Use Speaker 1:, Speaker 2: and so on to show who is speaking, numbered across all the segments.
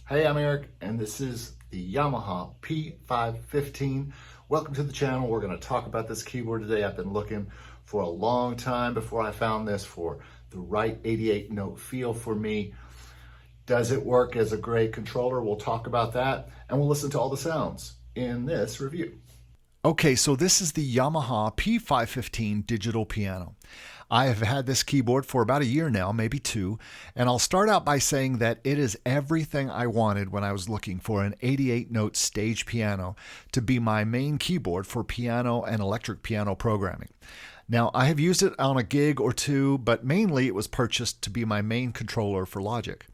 Speaker 1: Hey, I'm Eric, and this is the Yamaha P-515. Welcome to the channel. We're going to talk about this keyboard today. I've been looking for a long time before I found this for the right 88-note feel for me. Does it work as a great controller? We'll talk about that, and we'll listen to all the sounds in this review.
Speaker 2: Okay, so this is the Yamaha P-515 Digital Piano. I have had this keyboard for about a year now, maybe two, and I'll start out by saying that it is everything I wanted when I was looking for an 88-note stage piano to be my main keyboard for piano and electric piano programming. Now, I have used it on a gig or two, but mainly it was purchased to be my main controller for Logic.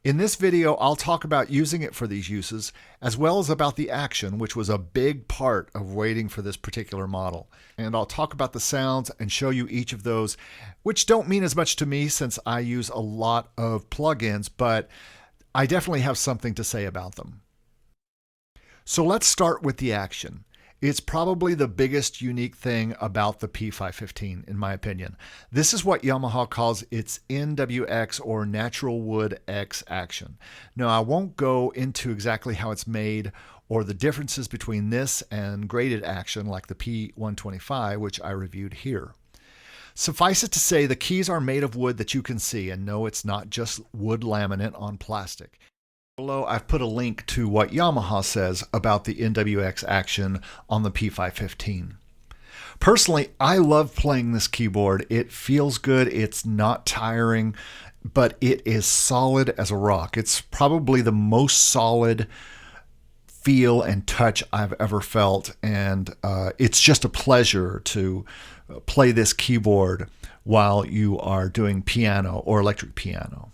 Speaker 2: In this video, I'll talk about using it for these uses, as well as about the action, which was a big part of waiting for this particular model. And I'll talk about the sounds and show you each of those, which don't mean as much to me since I use a lot of plugins, but I definitely have something to say about them. So let's start with the action. It's probably the biggest unique thing about the P-515, in my opinion. This is what Yamaha calls its NWX, or Natural Wood X action. Now, I won't go into exactly how it's made or the differences between this and graded action like the P-125, which I reviewed here. Suffice it to say, the keys are made of wood that you can see, and no, it's not just wood laminate on plastic. Below, I've put a link to what Yamaha says about the NWX action on the P-515. Personally, I love playing this keyboard. It feels good. It's not tiring, but it is solid as a rock. It's probably the most solid feel and touch I've ever felt, and it's just a pleasure to play this keyboard while you are doing piano or electric piano.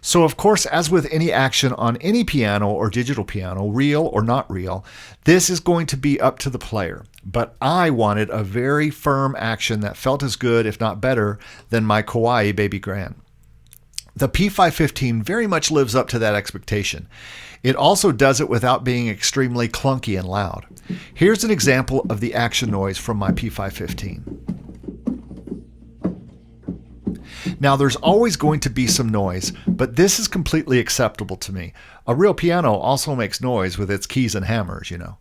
Speaker 2: So of course, as with any action on any piano or digital piano, real or not real, this is going to be up to the player. But I wanted a very firm action that felt as good, if not better, than my Kawaii Baby Grand. The P-515 very much lives up to that expectation. It also does it without being extremely clunky and loud. Here's an example of the action noise from my P-515. Now, there's always going to be some noise, but this is completely acceptable to me. A real piano also makes noise with its keys and hammers, you know.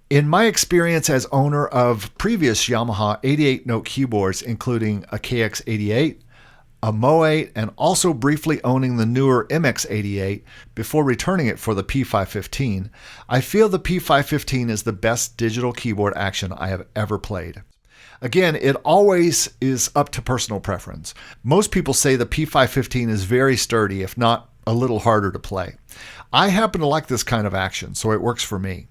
Speaker 2: In my experience as owner of previous Yamaha 88-note keyboards, including a KX88, a Mo8, and also briefly owning the newer MX88 before returning it for the P-515, I feel the P-515 is the best digital keyboard action I have ever played. Again, it always is up to personal preference. Most people say the P-515 is very sturdy, if not a little harder to play. I happen to like this kind of action, so it works for me.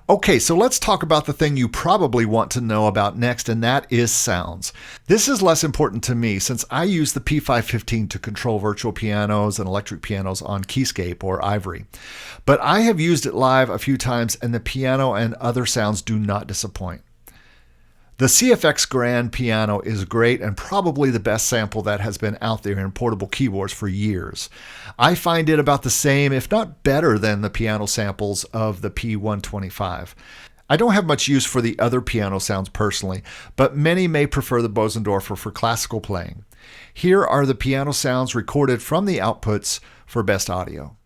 Speaker 2: Okay, so let's talk about the thing you probably want to know about next, and that is sounds. This is less important to me since I use the P-515 to control virtual pianos and electric pianos on Keyscape or Ivory. But I have used it live a few times, and the piano and other sounds do not disappoint. The CFX Grand piano is great and probably the best sample that has been out there in portable keyboards for years. I find it about the same, if not better, than the piano samples of the P-125. I don't have much use for the other piano sounds personally, but many may prefer the Bosendorfer for classical playing. Here are the piano sounds recorded from the outputs for best audio.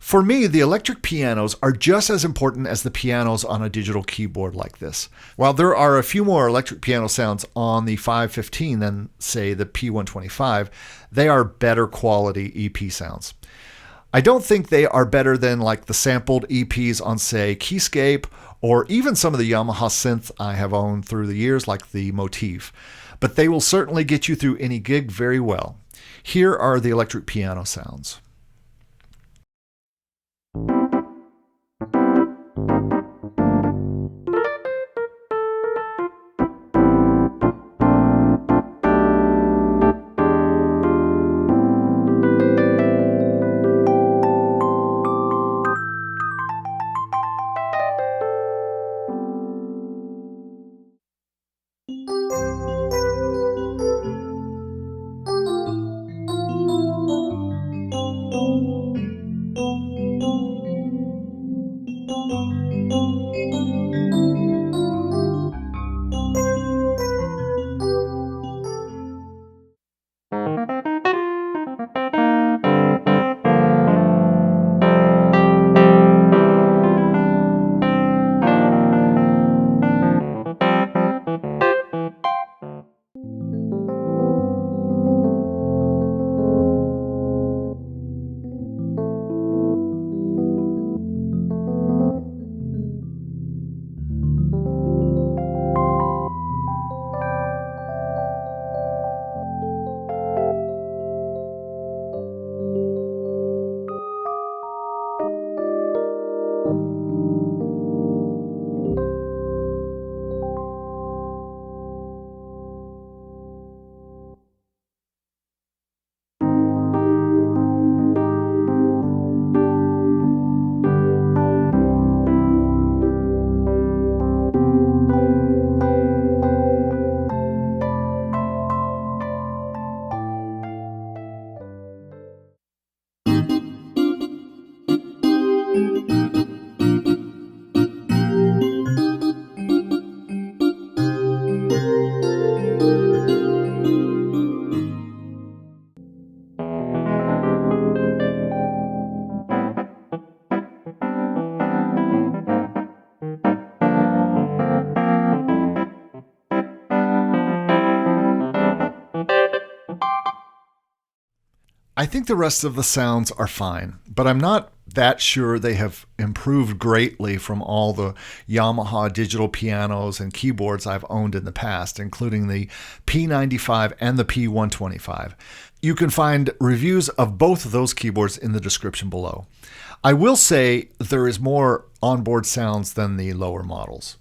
Speaker 2: For me, the electric pianos are just as important as the pianos on a digital keyboard like this. While there are a few more electric piano sounds on the 515 than, say, the P-125, they are better quality EP sounds. I don't think they are better than like the sampled EPs on, say, Keyscape, or even some of the Yamaha synth I have owned through the years, like the Motif. But they will certainly get you through any gig very well. Here are the electric piano sounds. I think the rest of the sounds are fine, but I'm not that sure they have improved greatly from all the Yamaha digital pianos and keyboards I've owned in the past, including the P95 and the P125. You can find reviews of both of those keyboards in the description below. I will say there is more onboard sounds than the lower models.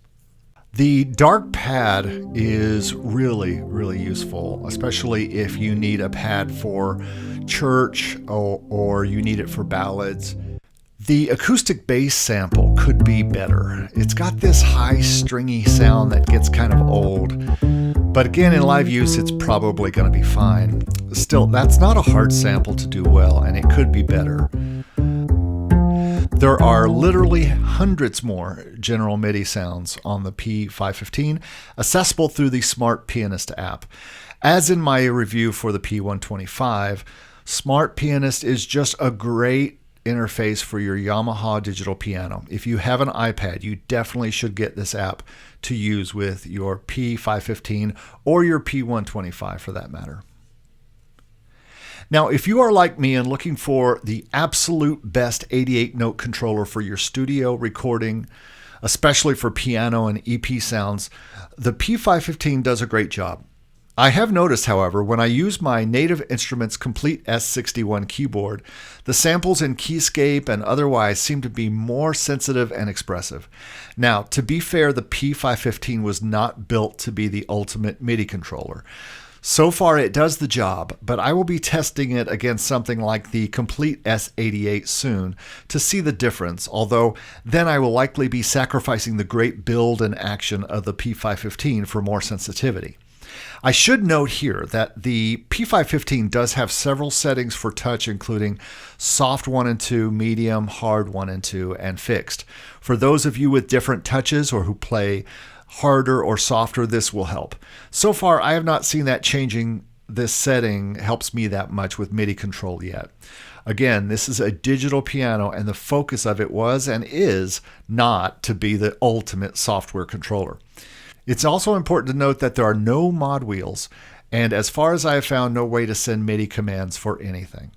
Speaker 2: The dark pad is really, really useful, especially if you need a pad for church or you need it for ballads. The acoustic bass sample could be better. It's got this high stringy sound that gets kind of old, but again, in live use, it's probably going to be fine. Still, that's not a hard sample to do well, and it could be better. There are literally hundreds more general MIDI sounds on the P-515, accessible through the Smart Pianist app. As in my review for the P-125, Smart Pianist is just a great interface for your Yamaha digital piano. If you have an iPad, you definitely should get this app to use with your P-515 or your P-125 for that matter. Now, if you are like me and looking for the absolute best 88-note controller for your studio recording, especially for piano and EP sounds, the P-515 does a great job. I have noticed, however, when I use my Native Instruments Complete S61 keyboard, the samples in keyscape and otherwise seem to be more sensitive and expressive. Now, to be fair, the P-515 was not built to be the ultimate MIDI controller. So far, it does the job, but I will be testing it against something like the Complete S88 soon to see the difference, although then I will likely be sacrificing the great build and action of the P-515 for more sensitivity. I should note here that the P-515 does have several settings for touch, including soft 1 and 2, medium, hard 1 and 2, and fixed. For those of you with different touches or who play harder or softer, this will help. So far, I have not seen that changing this setting helps me that much with MIDI control yet. Again, this is a digital piano, and the focus of it was and is not to be the ultimate software controller. It's also important to note that there are no mod wheels, and as far as I have found, no way to send MIDI commands for anything.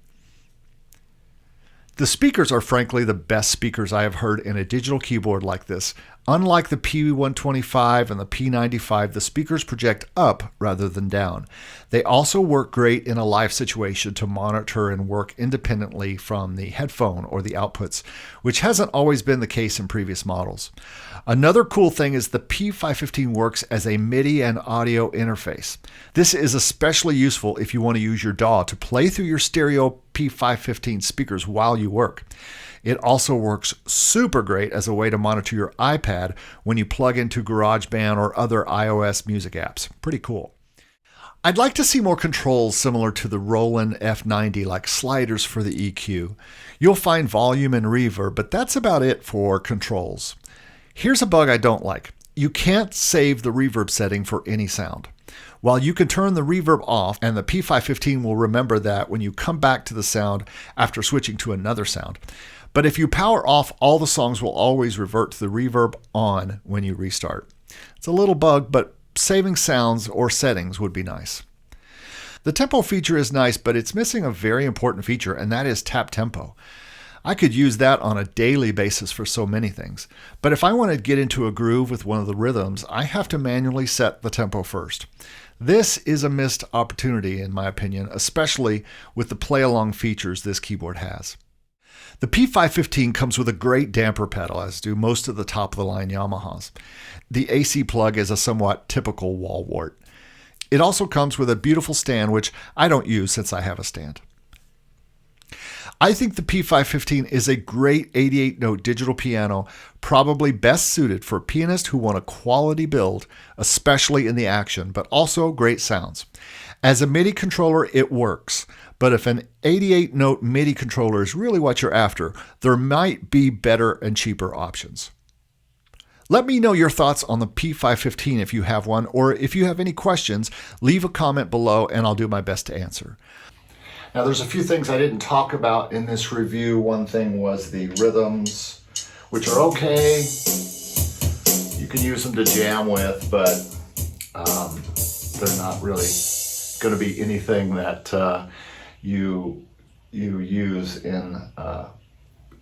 Speaker 2: The speakers are frankly the best speakers I have heard in a digital keyboard like this. Unlike the P-125 and the P-95, the speakers project up rather than down. They also work great in a live situation to monitor and work independently from the headphone or the outputs, which hasn't always been the case in previous models. Another cool thing is the P-515 works as a MIDI and audio interface. This is especially useful if you want to use your DAW to play through your stereo P-515 speakers while you work. It also works super great as a way to monitor your iPad when you plug into GarageBand or other iOS music apps. Pretty cool. I'd like to see more controls similar to the Roland F90, like sliders for the EQ. You'll find volume and reverb, but that's about it for controls. Here's a bug I don't like. You can't save the reverb setting for any sound. While you can turn the reverb off, and the P-515 will remember that when you come back to the sound after switching to another sound. But if you power off, all the songs will always revert to the reverb on when you restart. It's a little bug, but saving sounds or settings would be nice. The tempo feature is nice, but it's missing a very important feature, and that is tap tempo. I could use that on a daily basis for so many things, but if I want to get into a groove with one of the rhythms, I have to manually set the tempo first. This is a missed opportunity, in my opinion, especially with the play-along features this keyboard has. The P-515 comes with a great damper pedal, as do most of the top-of-the-line Yamahas. The AC plug is a somewhat typical wall wart. It also comes with a beautiful stand, which I don't use since I have a stand. I think the P-515 is a great 88-note digital piano, probably best suited for pianists who want a quality build, especially in the action, but also great sounds. As a MIDI controller, it works, but if an 88-note MIDI controller is really what you're after, there might be better and cheaper options. Let me know your thoughts on the P-515 if you have one, or if you have any questions, leave a comment below and I'll do my best to answer.
Speaker 1: Now there's a few things I didn't talk about in this review. One thing was the rhythms, which are okay. You can use them to jam with, but they're not really going to be anything that you use in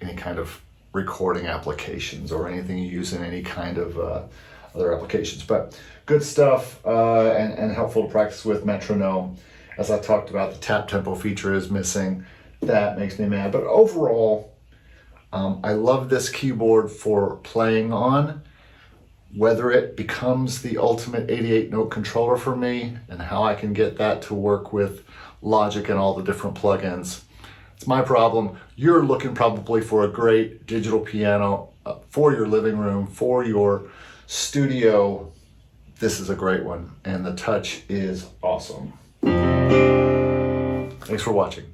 Speaker 1: any kind of recording applications or anything you use in any kind of other applications. But good stuff and helpful to practice with metronome. As I talked about, the tap tempo feature is missing. That makes me mad. But overall, I love this keyboard for playing on. Whether it becomes the ultimate 88-note controller for me and how I can get that to work with Logic and all the different plugins, it's my problem. You're looking probably for a great digital piano for your living room, for your studio. This is a great one, and the touch is awesome. Thanks for watching.